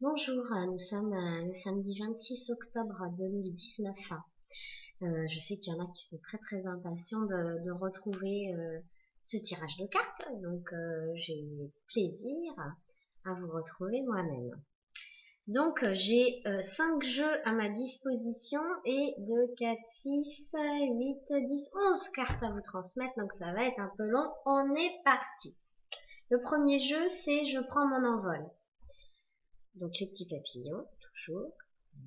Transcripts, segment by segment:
Bonjour, nous sommes le samedi 26 octobre 2019. Je sais qu'il y en a qui sont très impatients de retrouver ce tirage de cartes, donc j'ai plaisir à vous retrouver moi-même. Donc j'ai 5 jeux à ma disposition et 2, 4, 6, 8, 10, 11 cartes à vous transmettre, donc ça va être un peu long. On est parti. Le premier jeu, c'est Je prends mon envol. Donc les petits papillons, toujours.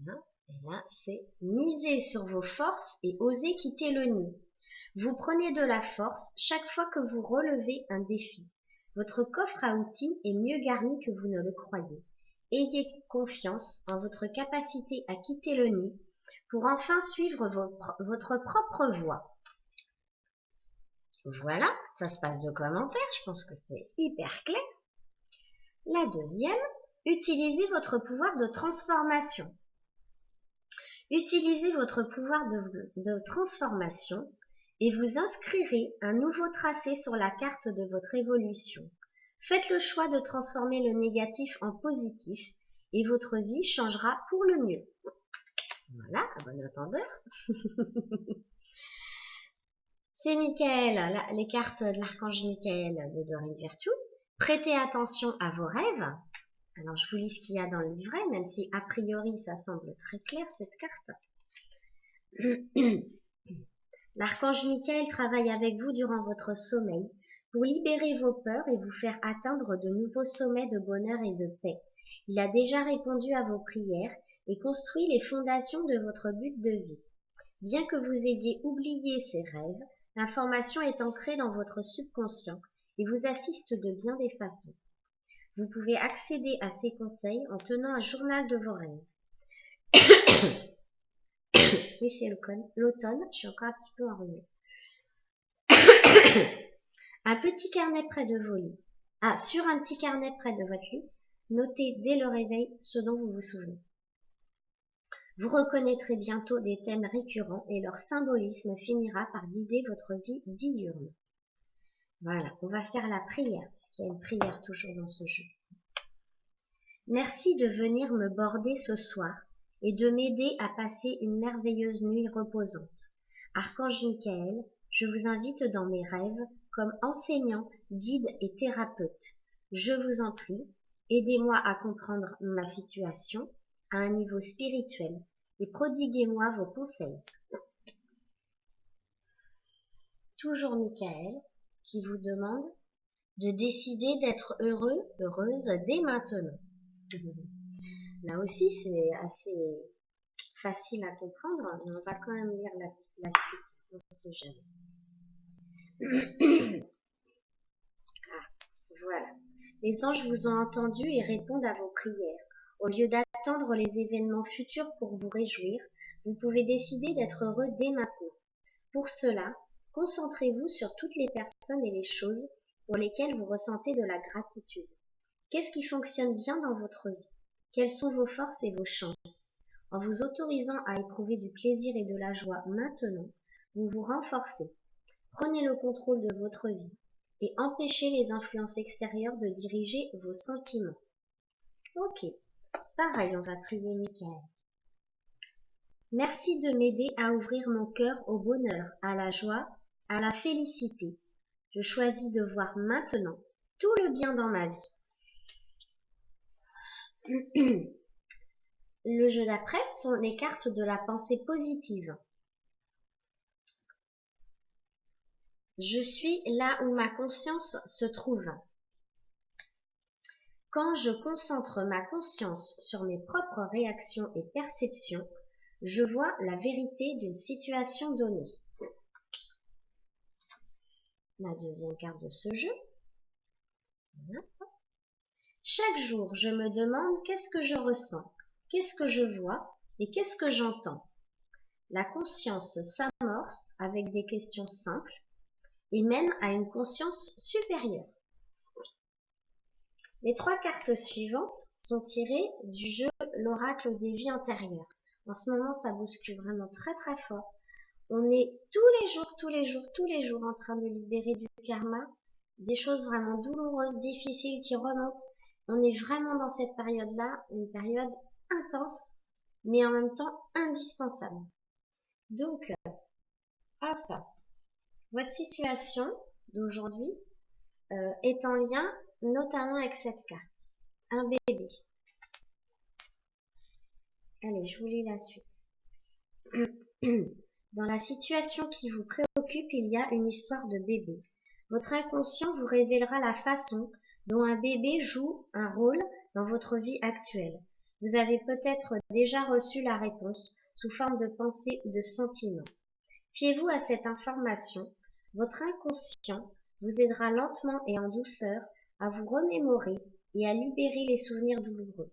Voilà. Et là, c'est miser sur vos forces et oser quitter le nid. Vous prenez de la force chaque fois que vous relevez un défi. Votre coffre à outils est mieux garni que vous ne le croyez. Ayez confiance en votre capacité à quitter le nid pour enfin suivre votre propre voie. Voilà, ça se passe de commentaires, je pense que c'est hyper clair. La deuxième, utilisez votre pouvoir de transformation. Utilisez votre pouvoir de transformation et vous inscrirez un nouveau tracé sur la carte de votre évolution. Faites le choix de transformer le négatif en positif et votre vie changera pour le mieux. Voilà, à bon entendeur. C'est Michael, les cartes de l'archange Michael de Dorine Virtue. Prêtez attention à vos rêves. Alors, je vous lis ce qu'il y a dans le livret, même si a priori, ça semble très clair, cette carte. L'archange Michael travaille avec vous durant votre sommeil pour libérer vos peurs et vous faire atteindre de nouveaux sommets de bonheur et de paix. Il a déjà répondu à vos prières et construit les fondations de votre but de vie. Bien que vous ayez oublié ces rêves, l'information est ancrée dans votre subconscient et vous assiste de bien des façons. Vous pouvez accéder à ces conseils en tenant un journal de vos rêves. Oui, c'est l'automne, je suis encore un petit peu enrhumée. Un petit carnet près de vos lits. Sur un petit carnet près de votre lit, notez dès le réveil ce dont vous vous souvenez. Vous reconnaîtrez bientôt des thèmes récurrents et leur symbolisme finira par guider votre vie diurne. Voilà, on va faire la prière, parce qu'il y a une prière toujours dans ce jeu. Merci de venir me border ce soir et de m'aider à passer une merveilleuse nuit reposante. Archange Michael, je vous invite dans mes rêves comme enseignant, guide et thérapeute. Je vous en prie, aidez-moi à comprendre ma situation à un niveau spirituel et prodiguez-moi vos conseils. Toujours Michael qui vous demande de décider d'être heureux, heureuse dès maintenant. Là aussi, c'est assez facile à comprendre, mais on va quand même lire la suite, on ne sait jamais. Voilà. Les anges vous ont entendu et répondent à vos prières. Au lieu d'attendre les événements futurs pour vous réjouir, vous pouvez décider d'être heureux dès maintenant. Pour cela, concentrez-vous sur toutes les personnes et les choses pour lesquelles vous ressentez de la gratitude. Qu'est-ce qui fonctionne bien dans votre vie? Quelles sont vos forces et vos chances? En vous autorisant à éprouver du plaisir et de la joie maintenant, vous vous renforcez. Prenez le contrôle de votre vie et empêchez les influences extérieures de diriger vos sentiments. Ok, pareil, on va prier Michael. Merci de m'aider à ouvrir mon cœur au bonheur, à la joie, à la félicité. Je choisis de voir maintenant tout le bien dans ma vie. Le jeu d'après sont les cartes de la pensée positive. Je suis là où ma conscience se trouve. Quand je concentre ma conscience sur mes propres réactions et perceptions, je vois la vérité d'une situation donnée. La deuxième carte de ce jeu. Voilà. Chaque jour, je me demande qu'est-ce que je ressens, qu'est-ce que je vois et qu'est-ce que j'entends. La conscience s'amorce avec des questions simples et mène à une conscience supérieure. Les 3 cartes suivantes sont tirées du jeu L'Oracle des vies antérieures. En ce moment, ça bouscule vraiment très fort. On est tous les jours en train de libérer du karma, des choses vraiment douloureuses, difficiles qui remontent. on est vraiment dans cette période-là, une période intense, mais en même temps indispensable. Donc, hop, votre situation d'aujourd'hui est en lien notamment avec cette carte. Un bébé. Allez, je vous lis la suite. Dans la situation qui vous préoccupe, il y a une histoire de bébé. Votre inconscient vous révélera la façon dont un bébé joue un rôle dans votre vie actuelle. Vous avez peut-être déjà reçu la réponse sous forme de pensée ou de sentiment. Fiez-vous à cette information. Votre inconscient vous aidera lentement et en douceur à vous remémorer et à libérer les souvenirs douloureux.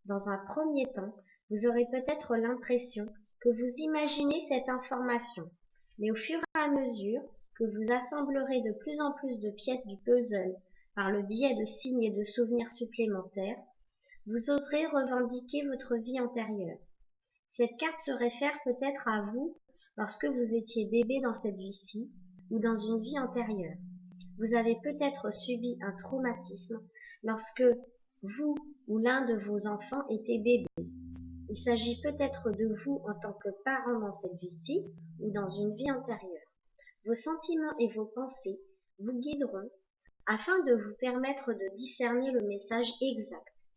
Dans un premier temps, vous aurez peut-être l'impression que vous imaginez cette information, mais au fur et à mesure que vous assemblerez de plus en plus de pièces du puzzle par le biais de signes et de souvenirs supplémentaires, vous oserez revendiquer votre vie antérieure. Cette carte se réfère peut-être à vous lorsque vous étiez bébé dans cette vie-ci ou dans une vie antérieure. Vous avez peut-être subi un traumatisme lorsque vous ou l'un de vos enfants était bébé. Il s'agit peut-être de vous en tant que parent dans cette vie-ci ou dans une vie antérieure. Vos sentiments et vos pensées vous guideront afin de vous permettre de discerner le message exact.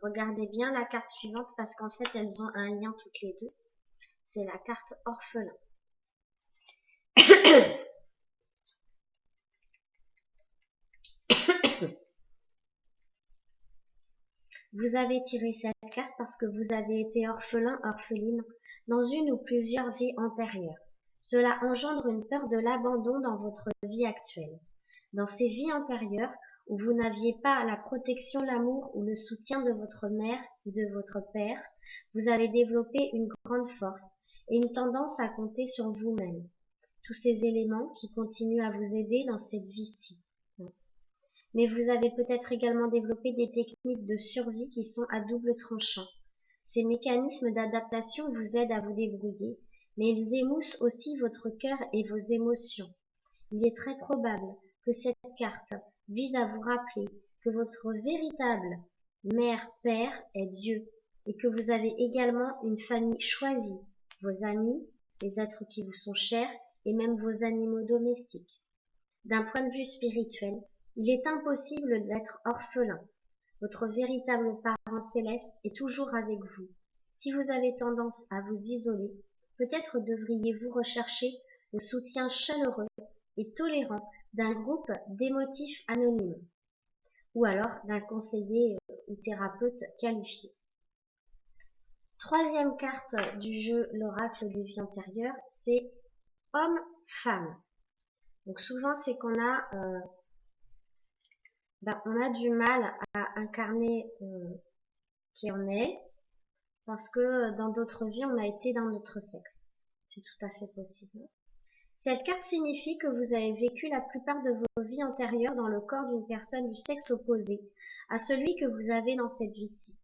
Regardez bien la carte suivante parce qu'en fait elles ont un lien toutes les deux. C'est la carte orphelin. Vous avez tiré cette carte parce que vous avez été orphelin, orpheline dans une ou plusieurs vies antérieures. Cela engendre une peur de l'abandon dans votre vie actuelle. Dans ces vies antérieures où vous n'aviez pas la protection, l'amour ou le soutien de votre mère ou de votre père, vous avez développé une grande force et une tendance à compter sur vous-même. Tous ces éléments qui continuent à vous aider dans cette vie-ci. Mais vous avez peut-être également développé des techniques de survie qui sont à double tranchant. Ces mécanismes d'adaptation vous aident à vous débrouiller, mais ils émoussent aussi votre cœur et vos émotions. Il est très probable que cette carte vise à vous rappeler que votre véritable mère-père est Dieu et que vous avez également une famille choisie, vos amis, les êtres qui vous sont chers et même vos animaux domestiques. D'un point de vue spirituel, il est impossible d'être orphelin. Votre véritable parent céleste est toujours avec vous. Si vous avez tendance à vous isoler, peut-être devriez-vous rechercher le soutien chaleureux et tolérant d'un groupe d'émotifs anonymes, ou alors d'un conseiller ou thérapeute qualifié. Troisième carte du jeu, l'oracle des vies antérieures, c'est homme-femme. Donc souvent c'est qu'on a on a du mal à incarner qui on est, parce que dans d'autres vies, on a été d'un autre sexe. C'est tout à fait possible. Cette carte signifie que vous avez vécu la plupart de vos vies antérieures dans le corps d'une personne du sexe opposé à celui que vous avez dans cette vie-ci.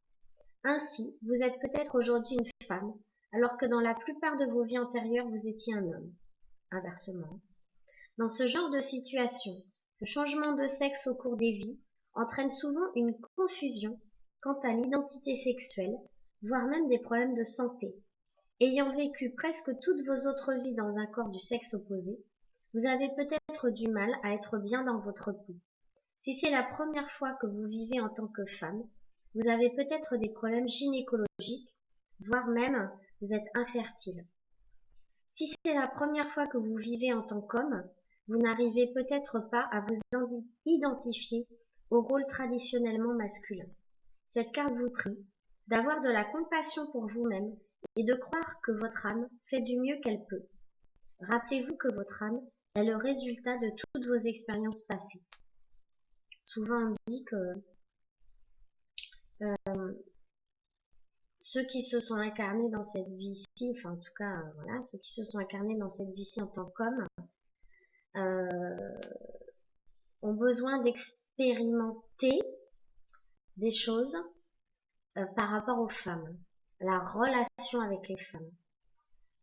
Ainsi, vous êtes peut-être aujourd'hui une femme, alors que dans la plupart de vos vies antérieures, vous étiez un homme. Inversement. Dans ce genre de situation, ce changement de sexe au cours des vies entraîne souvent une confusion quant à l'identité sexuelle, voire même des problèmes de santé. Ayant vécu presque toutes vos autres vies dans un corps du sexe opposé, vous avez peut-être du mal à être bien dans votre peau. Si c'est la première fois que vous vivez en tant que femme, vous avez peut-être des problèmes gynécologiques, voire même vous êtes infertile. Si c'est la première fois que vous vivez en tant qu'homme, vous n'arrivez peut-être pas à vous identifier au rôle traditionnellement masculin. Cette carte vous prie d'avoir de la compassion pour vous-même et de croire que votre âme fait du mieux qu'elle peut. Rappelez-vous que votre âme est le résultat de toutes vos expériences passées. Souvent on dit que ceux qui se sont incarnés dans cette vie-ci, enfin en tout cas voilà, ceux qui se sont incarnés dans cette vie-ci en tant qu'hommes, ont besoin d'expérimenter des choses par rapport aux femmes, la relation avec les femmes.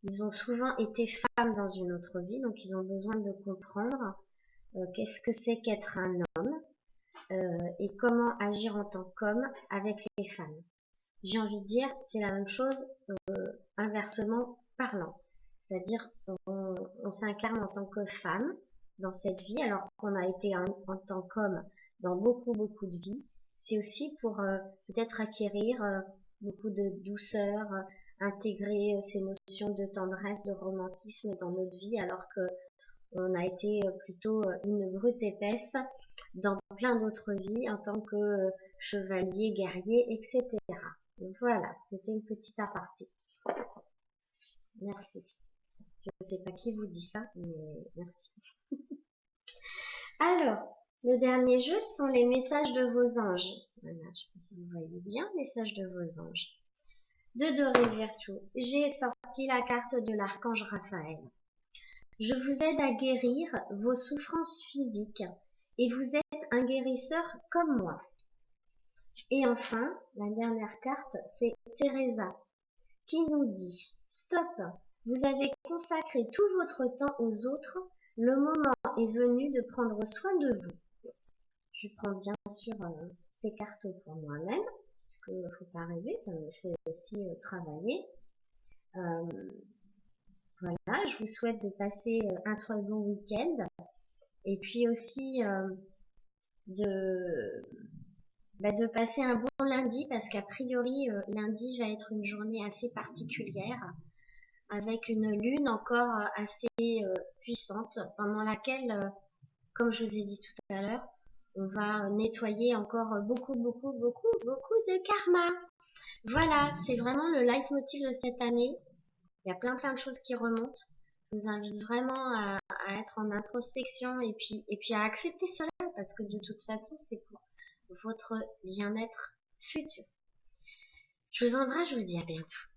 Ils ont souvent été femmes dans une autre vie, donc ils ont besoin de comprendre qu'est-ce que c'est qu'être un homme, et comment agir en tant qu'homme avec les femmes. J'ai envie de dire, c'est la même chose inversement parlant. C'est-à-dire, on s'incarne en tant que femme dans cette vie, alors qu'on a été en tant qu'homme dans beaucoup de vies. C'est aussi pour peut-être acquérir beaucoup de douceur, intégrer ces notions de tendresse, de romantisme dans notre vie, alors que on a été plutôt une brute épaisse dans plein d'autres vies en tant que chevalier, guerrier, etc. Voilà, c'était une petite aparté. Merci. Je ne sais pas qui vous dit ça, mais merci. Alors, le dernier jeu sont les messages de vos anges. Voilà, je ne sais pas si vous voyez bien, messages de vos anges. De Doré Virtue, j'ai sorti la carte de l'archange Raphaël. Je vous aide à guérir vos souffrances physiques et vous êtes un guérisseur comme moi. Et enfin, la dernière carte, c'est Teresa qui nous dit « Stop, vous avez consacré tout votre temps aux autres, le moment est venu de prendre soin de vous. » Je prends bien sûr ces cartes pour moi-même, parce qu'il ne faut pas rêver, ça me fait aussi travailler. Voilà, je vous souhaite de passer un très bon week-end, et puis aussi de passer un bon lundi, parce qu'a priori, lundi va être une journée assez particulière, avec une lune encore assez puissante, pendant laquelle, comme je vous ai dit tout à l'heure, on va nettoyer encore beaucoup de karma. Voilà, c'est vraiment le leitmotiv de cette année. Il y a plein de choses qui remontent. Je vous invite vraiment à être en introspection et puis à accepter cela, parce que de toute façon, c'est pour votre bien-être futur. Je vous embrasse, je vous dis à bientôt.